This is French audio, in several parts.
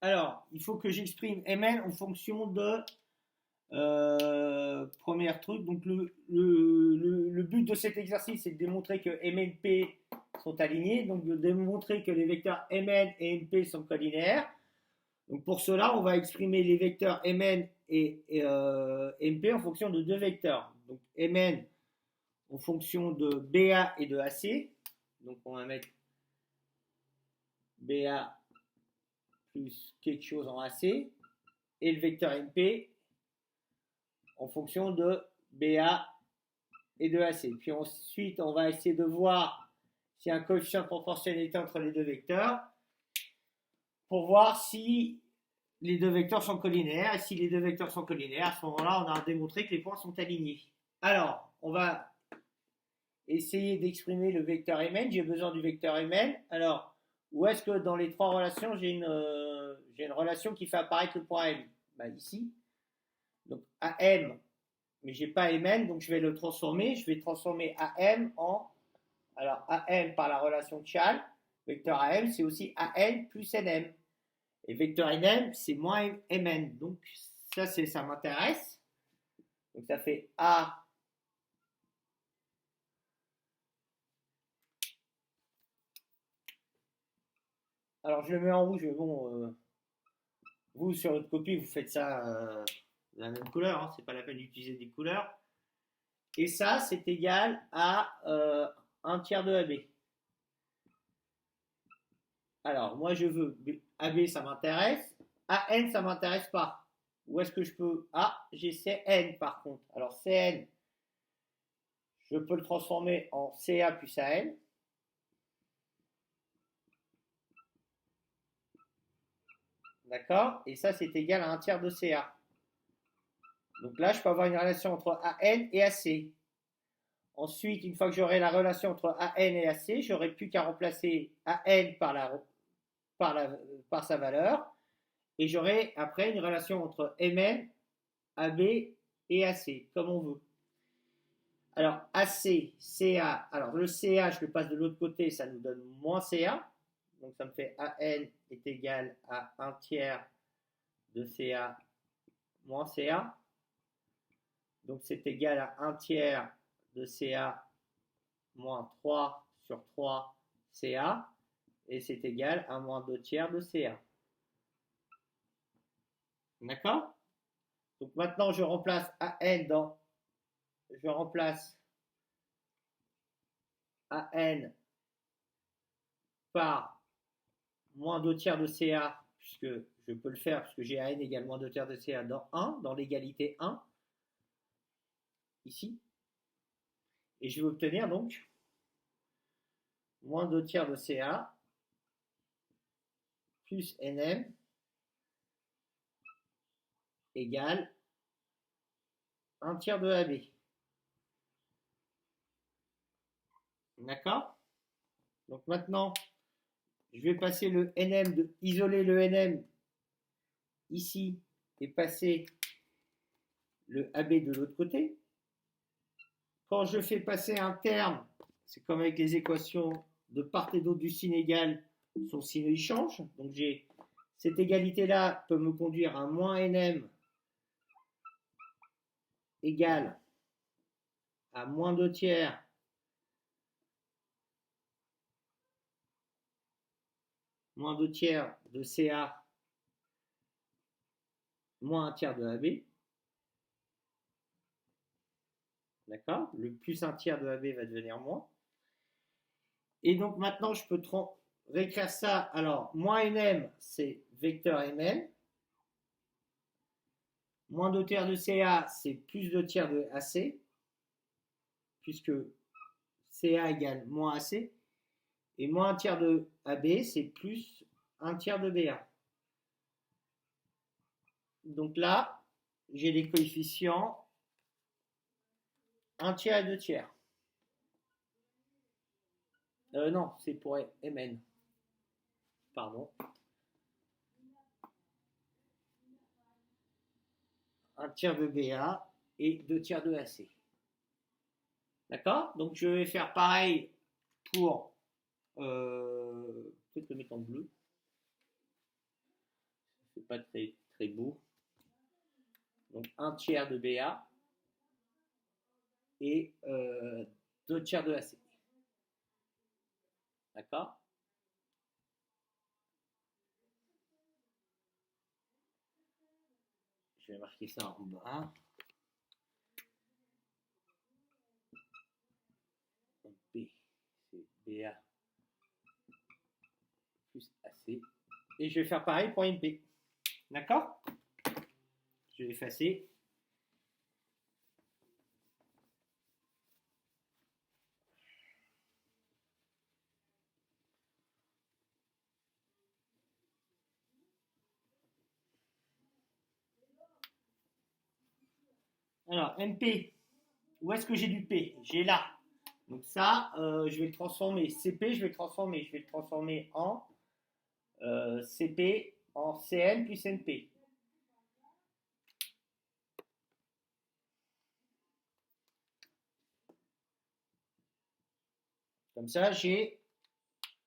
Alors, il faut que j'exprime mn en fonction de premier truc. Donc, le but de cet exercice, c'est de démontrer que mn p sont alignés. Donc, de démontrer que les vecteurs mn et mp sont collinéaires. Donc, pour cela, on va exprimer les vecteurs mn et mp en fonction de deux vecteurs. Donc, mn en fonction de BA et de AC. Donc, on va mettre BA plus quelque chose en AC. Et le vecteur MP en fonction de BA et de AC. Puis ensuite, on va essayer de voir s'il y a un coefficient de proportionnalité entre les deux vecteurs pour voir si les deux vecteurs sont collinéaires. Et si les deux vecteurs sont collinéaires, à ce moment-là, on a démontré que les points sont alignés. Alors, on va essayer d'exprimer le vecteur Mn. J'ai besoin du vecteur Mn. Alors, où est-ce que dans les trois relations, j'ai une relation qui fait apparaître le point M? Ici. Donc, AM, mais j'ai pas Mn, donc je vais le transformer. Je vais transformer AM en... Alors, AM par la relation de Chal. Vecteur AM, c'est aussi AN plus NM. Et vecteur NM, c'est moins Mn. Donc, ça m'intéresse. Donc, ça fait A. Alors, je le mets en rouge, mais bon, vous, sur votre copie, vous faites ça de la même couleur. Hein, c'est pas la peine d'utiliser des couleurs. Et ça, c'est égal à 1 tiers de AB. Alors, moi, je veux AB, ça m'intéresse. AN, ça m'intéresse pas. Où est-ce que je peux... Ah, j'ai CN par contre. Alors, CN, je peux le transformer en CA plus AN. D'accord? Et ça, c'est égal à 1 tiers de CA. Donc là, je peux avoir une relation entre AN et AC. Ensuite, une fois que j'aurai la relation entre AN et AC, j'aurai plus qu'à remplacer AN par sa valeur. Et j'aurai après une relation entre Mn, AB et AC, comme on veut. Alors, AC, CA. Alors, le CA, je le passe de l'autre côté, ça nous donne moins CA. Donc, ça me fait AN est égal à 1 tiers de CA moins CA. Donc, c'est égal à 1 tiers de CA moins 3 sur 3 CA. Et c'est égal à moins 2 tiers de CA. D'accord? Donc, maintenant, je remplace AN dans... Je remplace AN par moins 2 tiers de CA, puisque je peux le faire, puisque j'ai AN égale moins 2 tiers de CA dans 1, dans l'égalité 1, ici. Et je vais obtenir donc moins 2 tiers de CA plus NM égale 1 tiers de AB. D'accord? Donc maintenant, je vais passer le NM, isoler le NM ici et passer le AB de l'autre côté. Quand je fais passer un terme, c'est comme avec les équations de part et d'autre du signe égal, son signe il change. Donc j'ai cette égalité-là peut me conduire à moins NM égale à moins 2 tiers de CA moins 1 tiers de AB. D'accord? Le plus 1 tiers de AB va devenir moins. Et donc maintenant, je peux réécrire ça. Alors, moins NM, c'est vecteur Mn. Moins 2 tiers de CA, c'est plus 2 tiers de AC, puisque CA égale moins AC. Et moins 1 tiers de AB, c'est plus 1 tiers de BA. Donc là, j'ai les coefficients 1 tiers et 2 tiers. Non, c'est pour Mn. Pardon. 1 tiers de BA et 2 tiers de AC. D'accord? Donc je vais faire pareil pour... peut-être le mettre en bleu. c'est pas très, très beau. Donc 1/3 de BA et 2/3 de AC. D'accord? Je vais marquer ça en bas. B, c'est BA plus AC. Et je vais faire pareil pour MP. D'accord? Je vais effacer. Alors, MP, où est-ce que j'ai du P? J'ai là. Donc ça, je vais le transformer. CP, je vais le transformer en CP, en CN plus NP. Comme ça, j'ai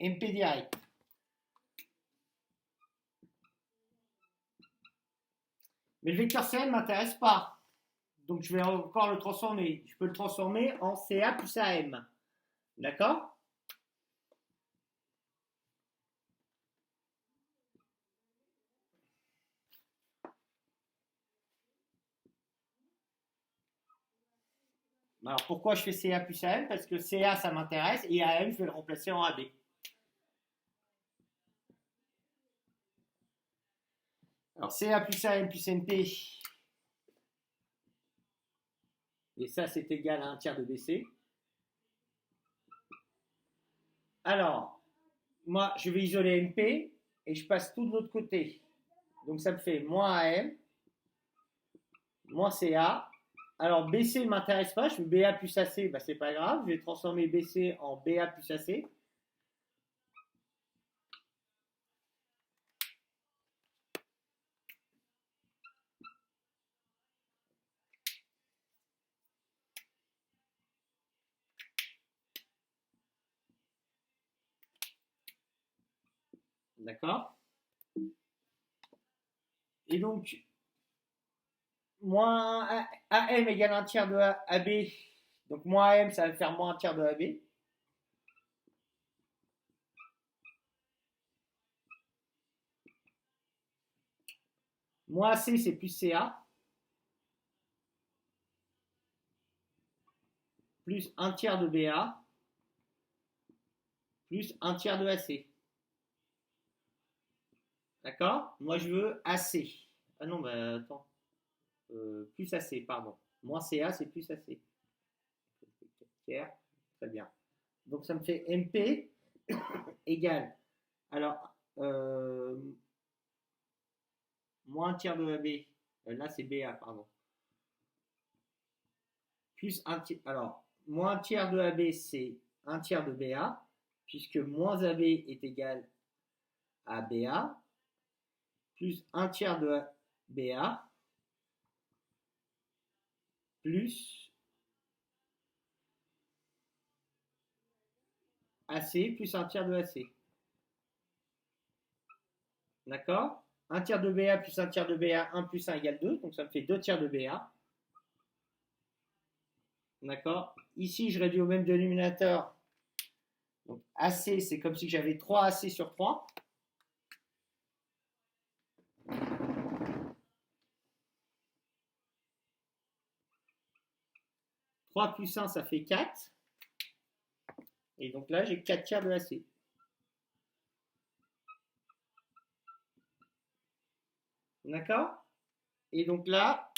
MP direct. Mais le vecteur CN ne m'intéresse pas. Donc je vais encore le transformer. Je peux le transformer en CA plus AM. D'accord? Alors pourquoi je fais CA plus AM? Parce que CA ça m'intéresse et AM je vais le remplacer en AB. Alors CA plus AM plus NP. Et ça c'est égal à 1/3 de BC. Alors, moi je vais isoler NP et je passe tout de l'autre côté. Donc ça me fait moins AM, moins CA. Alors BC ne m'intéresse pas, je veux BA plus AC, bah, c'est pas grave, je vais transformer BC en BA plus AC. D'accord? Et donc, moins AM égale 1/3 de AB. Donc moins AM, ça va faire moins 1/3 de AB. Moins AC, c'est plus CA. Plus 1/3 de BA. Plus 1/3 de AC. D'accord? Moi, je veux AC. Ah non, bah attends. Plus AC, pardon. Moins CA, c'est plus AC. Très bien. Donc ça me fait MP égale. Alors, moins 1/3 de AB. Là, c'est BA, pardon. Plus 1/3. Alors, moins 1/3 de AB, c'est 1/3 de BA, puisque moins AB est égal à BA, plus 1/3 de BA, plus AC, plus 1/3 de AC. D'accord? 1/3 de BA plus 1/3 de BA, 1 plus 1 égale 2, donc ça me fait 2/3 de BA. D'accord? Ici, je réduis au même dénominateur. Donc AC, c'est comme si j'avais 3 AC sur 3. 3 plus 1, ça fait 4. Et donc là, j'ai 4/3 de AC. D'accord? Et donc là,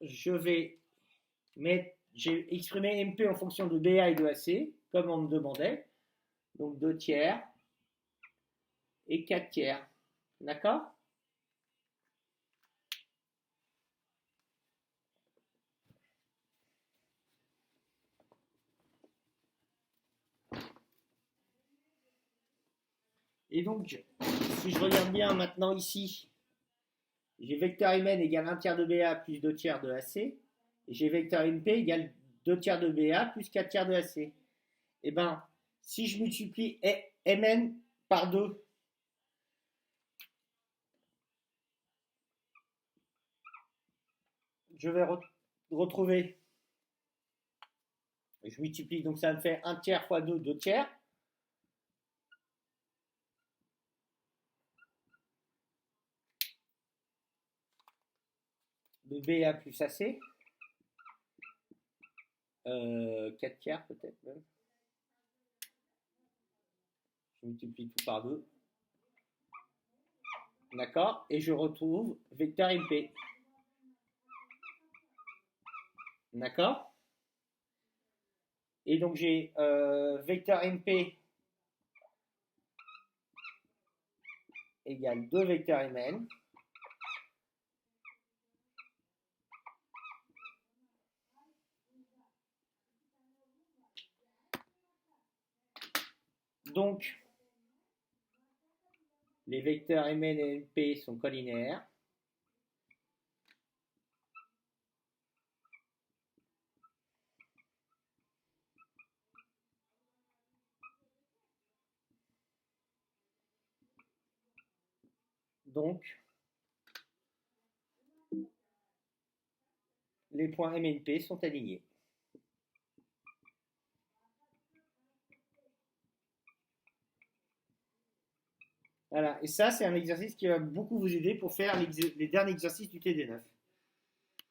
je vais mettre, j'ai exprimé MP en fonction de BA et de AC, comme on me demandait. Donc 2/3 et 4/3. D'accord? Et donc, si je regarde bien maintenant ici, j'ai vecteur MN égale 1/3 de BA plus 2/3 de AC. Et j'ai vecteur MP égale 2/3 de BA plus 4/3 de AC. Et bien, si je multiplie MN par 2, je vais retrouver, je multiplie, donc ça me fait 1 tiers fois 2, 2 tiers. De BA plus AC. 4 tiers peut-être même. Je multiplie tout par 2. D'accord? Et je retrouve vecteur MP. D'accord? Et donc j'ai vecteur MP égale 2 vecteurs MN. Donc, les vecteurs Mn et Np sont collinéaires. Donc, les points M et P sont alignés. Voilà, et ça, c'est un exercice qui va beaucoup vous aider pour faire les derniers exercices du TD9.